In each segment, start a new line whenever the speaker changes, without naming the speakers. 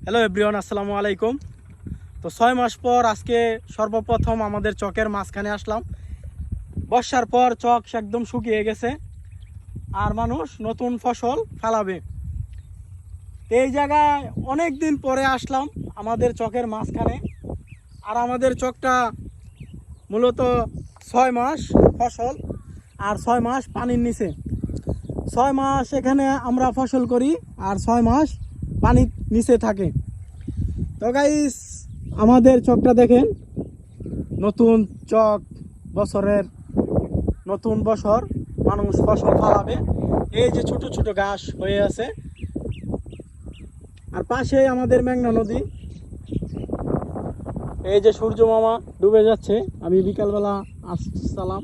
Hello everyone, আসসালামু আলাইকুম। তো 6 মাস পর আজকে সর্বপ্রথম আমাদের চকের মাঝখানে আসলাম। বর্ষার পর চক একদম শুকিয়ে গেছে আর মানুষ নতুন ফসল ফলাবে। এই জায়গায় অনেক দিন পরে আসলাম আমাদের চকের মাঝখানে। আর আমাদের চকটা মূলত 6 মাস ফসল আর 6 মাস পানির নিচে। 6 মাস এখানে আমরা ফসল করি আর 6 মাস পানির নিচে থাকে। তো গাইস, আমাদের চকটা দেখেন, নতুন চক, বছরের নতুন বছর মানুষ ফসল ফলাবে। এই যে ছোট ছোট ঘাস হয়ে আছে আর পাশে আমাদের মেঘনা নদী। এই যে সূর্য মামা ডুবে যাচ্ছে, আমি বিকালবেলা আসলাম।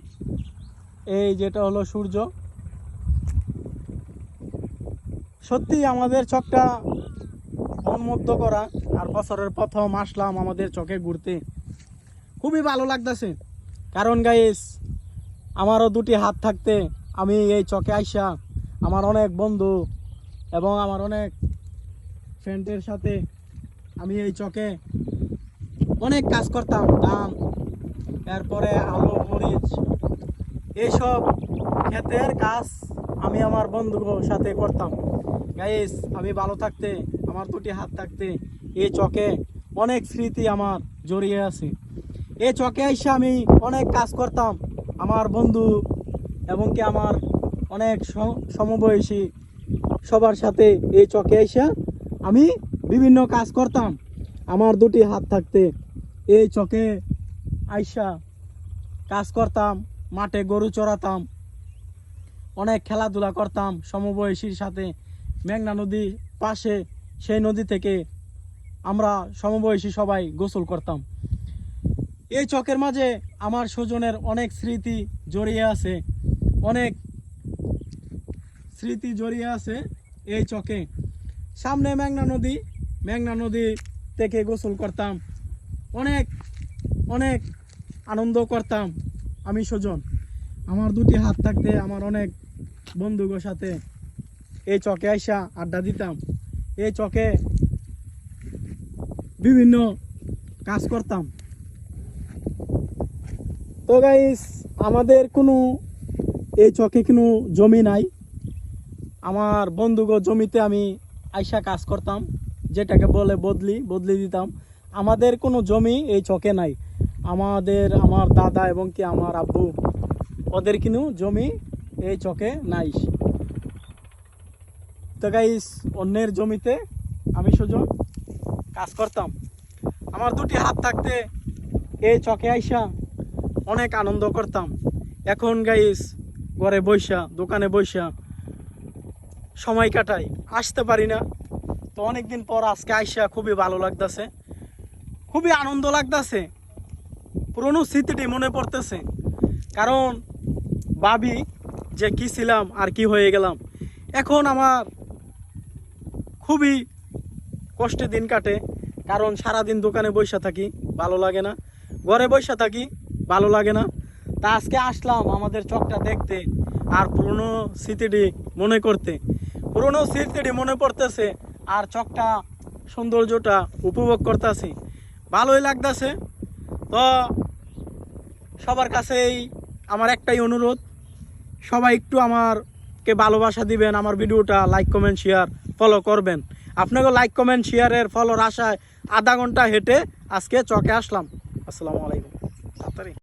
এই যেটা হলো সূর্য। সত্যি আমাদের চকটা মনমুগ্ধ করা। আর বছরের প্রথম আসলাম আমাদের চকে ঘুরতে, খুবই ভালো লাগতেছে। কারণ গাইস, আমারও দুটি হাত থাকতে আমি এই চকে আইসা আমার অনেক বন্ধু এবং আমার অনেক ফ্রেন্ডের সাথে আমি এই চকে অনেক কাজ করতাম। ধান, এরপরে আলু, মরিচ, এইসব ক্ষেতের কাজ আমি আমার বন্ধুর সাথে করতাম। গাইস, আমি ভালো থাকতে, আমার দুটি হাত থাকতে এই চকে অনেক স্মৃতি আমার জড়িয়ে আছে। এই চকে এসে আমি অনেক কাজ করতাম আমার বন্ধু এবং কি আমার অনেক সমবয়সী সবার সাথে। এই চকে এসে আমি বিভিন্ন কাজ করতাম আমার দুটি হাত থাকতে। এই চকে আইসা কাজ করতাম, মাঠে গরু চড়াতাম, অনেক খেলাধুলা করতাম সমবয়সীর সাথে। মেঘনা নদী পাশে, সেই নদী থেকে আমরা সমবয়সী সবাই গোসল করতাম। এই চকের মাঝে আমার স্বজনের অনেক স্মৃতি জড়িয়ে আছে, অনেক স্মৃতি জড়িয়ে আছে এই চকে। সামনে মেঘনা নদী, মেঘনা নদী থেকে গোসল করতাম, অনেক অনেক আনন্দ করতাম আমি স্বজন। আমার দুটি হাত থাকতে আমার অনেক বন্ধুদের সাথে এই চকে আইসা আড্ডা দিতাম। এই চকে বিভিন্ন কাজ করতাম। তো গাইস, আমাদের কোনো এই চকে কোনো জমি নাই। আমার বন্ধুগো জমিতে আমি আইসা কাজ করতাম, যেটাকে বলে বদলি দিতাম। আমাদের কোনো জমি এই চকে নাই। আমার দাদা এবং কি আমার আব্বু, ওদের কোনো জমি এই চকে নাই। তো গাইস, অন্যের জমিতে আমি সুজন কাজ করতাম। আমার দুটি হাত থাকতে এই চকে আইসা অনেক আনন্দ করতাম। এখন গাইস, ঘরে বইসা, দোকানে বইসা সময় কাটাই, আসতে পারি না। তো অনেকদিন পর আজকে আইসা খুবই ভালো লাগতেছে, খুবই আনন্দ লাগতেছে। পুরনো স্মৃতিটি মনে পড়তেছে। কারণ ভাবি যে কি ছিলাম আর কি হয়ে গেলাম। এখন আমার খুবই কষ্টে দিন কাটে। কারণ সারাদিন দোকানে বসে থাকি, ভালো লাগে না। ঘরে বসে থাকি, ভালো লাগে না। তা আজকে আসলাম আমাদের চকটা দেখতে আর পুরনো স্মৃতিটি মনে করতে। পুরনো স্মৃতিটি মনে পড়তেছে আর চকটা সৌন্দর্যটা উপভোগ করতেছি, ভালোই লাগতেছে। তো সবার কাছেই আমার একটাই অনুরোধ, সবাই একটু আমারকে ভালোবাসা দিবেন, আমার ভিডিওটা লাইক কমেন্ট শেয়ার ফলো করবেন। আপনাকে লাইক কমেন্ট শেয়ারের ফলোর আশায় আধা ঘন্টা হেঁটে আজকে চকে আসলাম। আসসালামু আলাইকুম। তাড়াতাড়ি